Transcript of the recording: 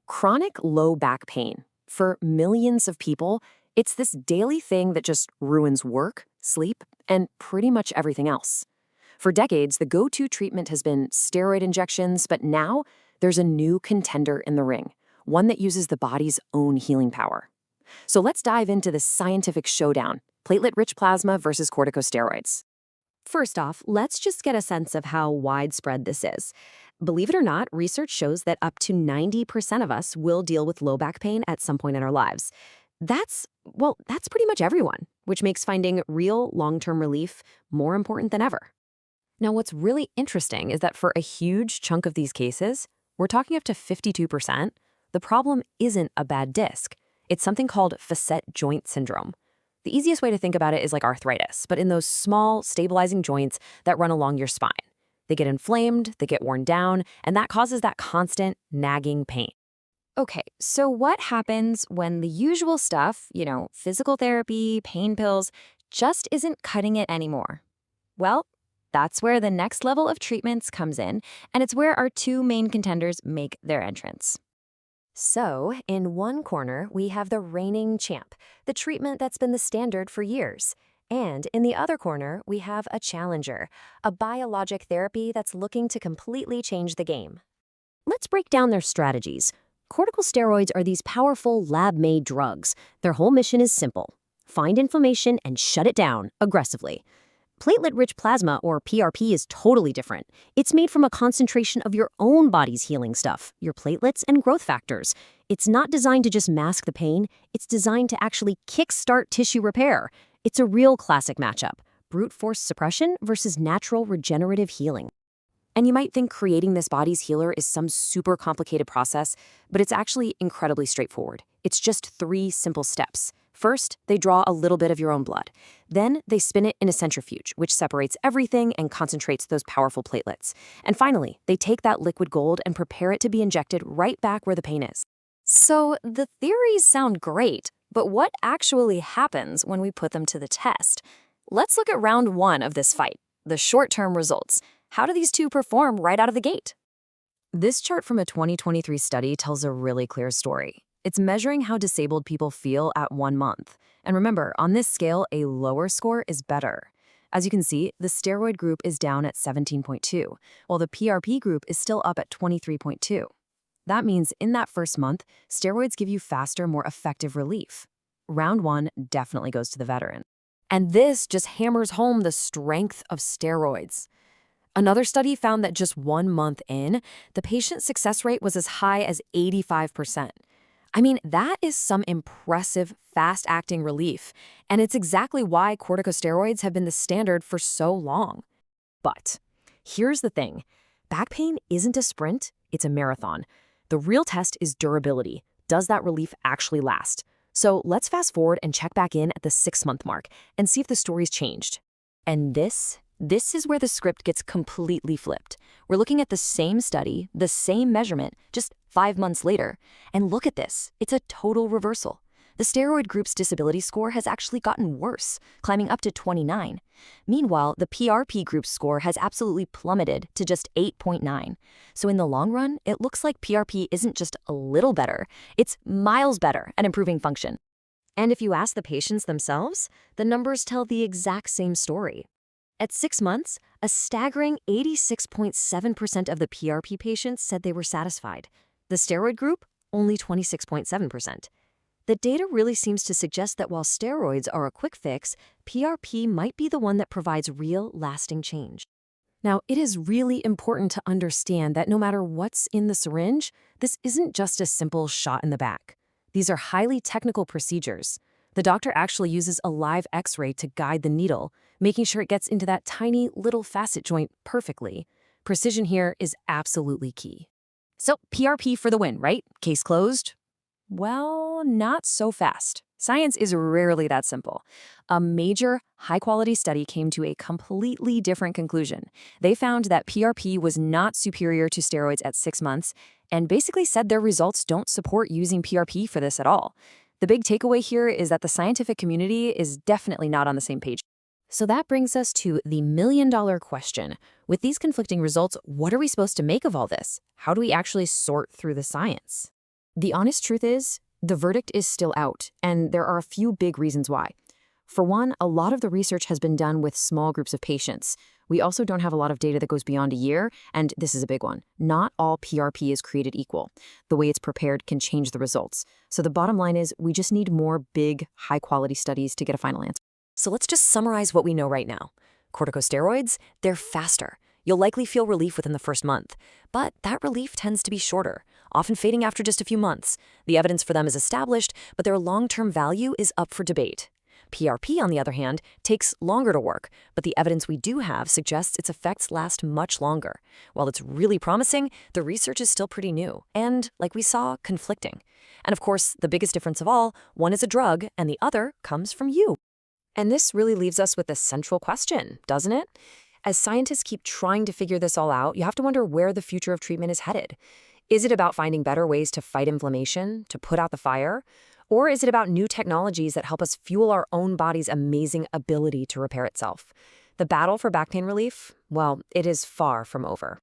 Chronic low back pain, for millions of people, it's this daily thing that just ruins work, sleep, and pretty much everything else. For decades, the go-to treatment has been steroid injections, but now there's a new contender in the ring, one that uses the body's own healing power. So let's dive into this scientific showdown, platelet-rich plasma versus corticosteroids. First off, let's just get a sense of how widespread this is. Believe it or not, research shows that up to 90% of us will deal with low back pain at some point in our lives. That's pretty much everyone, which makes finding real long-term relief more important than ever. Now, what's really interesting is that for a huge chunk of these cases, we're talking up to 52%, the problem isn't a bad disc. It's something called facet joint syndrome. The easiest way to think about it is like arthritis, but in those small, stabilizing joints that run along your spine. They get inflamed, they get worn down, and that causes that constant, nagging pain. Okay, so what happens when the usual stuff, physical therapy, pain pills, just isn't cutting it anymore? Well, that's where the next level of treatments comes in, and it's where our two main contenders make their entrance. So, in one corner, we have the reigning champ, the treatment that's been the standard for years. And in the other corner, we have a challenger, a biologic therapy that's looking to completely change the game. Let's break down their strategies. Corticosteroids are these powerful lab-made drugs. Their whole mission is simple: find inflammation and shut it down aggressively. Platelet-rich plasma, or PRP, is totally different. It's made from a concentration of your own body's healing stuff, your platelets and growth factors. It's not designed to just mask the pain. It's designed to actually kickstart tissue repair. It's a real classic matchup: brute force suppression versus natural regenerative healing. And you might think creating this body's healer is some super complicated process, but it's actually incredibly straightforward. It's just 3 simple steps. First, they draw a little bit of your own blood. Then they spin it in a centrifuge, which separates everything and concentrates those powerful platelets. And finally, they take that liquid gold and prepare it to be injected right back where the pain is. So the theories sound great, but what actually happens when we put them to the test? Let's look at round 1 of this fight, the short-term results. How do these two perform right out of the gate? This chart from a 2023 study tells a really clear story. It's measuring how disabled people feel at 1 month. And remember, on this scale, a lower score is better. As you can see, the steroid group is down at 17.2, while the PRP group is still up at 23.2. That means in that first month, steroids give you faster, more effective relief. Round 1 definitely goes to the veteran. And this just hammers home the strength of steroids. Another study found that just 1 month in, the patient success rate was as high as 85%. I mean, that is some impressive, fast-acting relief, and it's exactly why corticosteroids have been the standard for so long. But here's the thing. Back pain isn't a sprint, it's a marathon. The real test is durability. Does that relief actually last? So let's fast forward and check back in at the 6-month mark and see if the story's changed. And this is where the script gets completely flipped. We're looking at the same study, the same measurement, just 5 months later. And look at this. It's a total reversal. The steroid group's disability score has actually gotten worse, climbing up to 29. Meanwhile, the PRP group's score has absolutely plummeted to just 8.9. So in the long run, it looks like PRP isn't just a little better, it's miles better at improving function. And if you ask the patients themselves, the numbers tell the exact same story. At 6 months, a staggering 86.7% of the PRP patients said they were satisfied. The steroid group, only 26.7%. The data really seems to suggest that while steroids are a quick fix, PRP might be the one that provides real, lasting change. Now, it is really important to understand that no matter what's in the syringe, this isn't just a simple shot in the back. These are highly technical procedures. The doctor actually uses a live X-ray to guide the needle, making sure it gets into that tiny little facet joint perfectly. Precision here is absolutely key. So, PRP for the win, right? Case closed? Well, not so fast. Science is rarely that simple. A major, high-quality study came to a completely different conclusion. They found that PRP was not superior to steroids at 6 months and basically said their results don't support using PRP for this at all. The big takeaway here is that the scientific community is definitely not on the same page. So that brings us to the million-dollar question. With these conflicting results, what are we supposed to make of all this? How do we actually sort through the science? The honest truth is, the verdict is still out, and there are a few big reasons why. For one, a lot of the research has been done with small groups of patients. We also don't have a lot of data that goes beyond a year, and this is a big one. Not all PRP is created equal. The way it's prepared can change the results. So the bottom line is we just need more big, high-quality studies to get a final answer. So let's just summarize what we know right now. Corticosteroids, they're faster. You'll likely feel relief within the first month, but that relief tends to be shorter, often fading after just a few months. The evidence for them is established, but their long-term value is up for debate. PRP, on the other hand, takes longer to work, but the evidence we do have suggests its effects last much longer. While it's really promising, the research is still pretty new and, like we saw, conflicting. And of course, the biggest difference of all, one is a drug and the other comes from you. And this really leaves us with a central question, doesn't it? As scientists keep trying to figure this all out, you have to wonder where the future of treatment is headed. Is it about finding better ways to fight inflammation, to put out the fire? Or is it about new technologies that help us fuel our own body's amazing ability to repair itself? The battle for back pain relief? Well, it is far from over.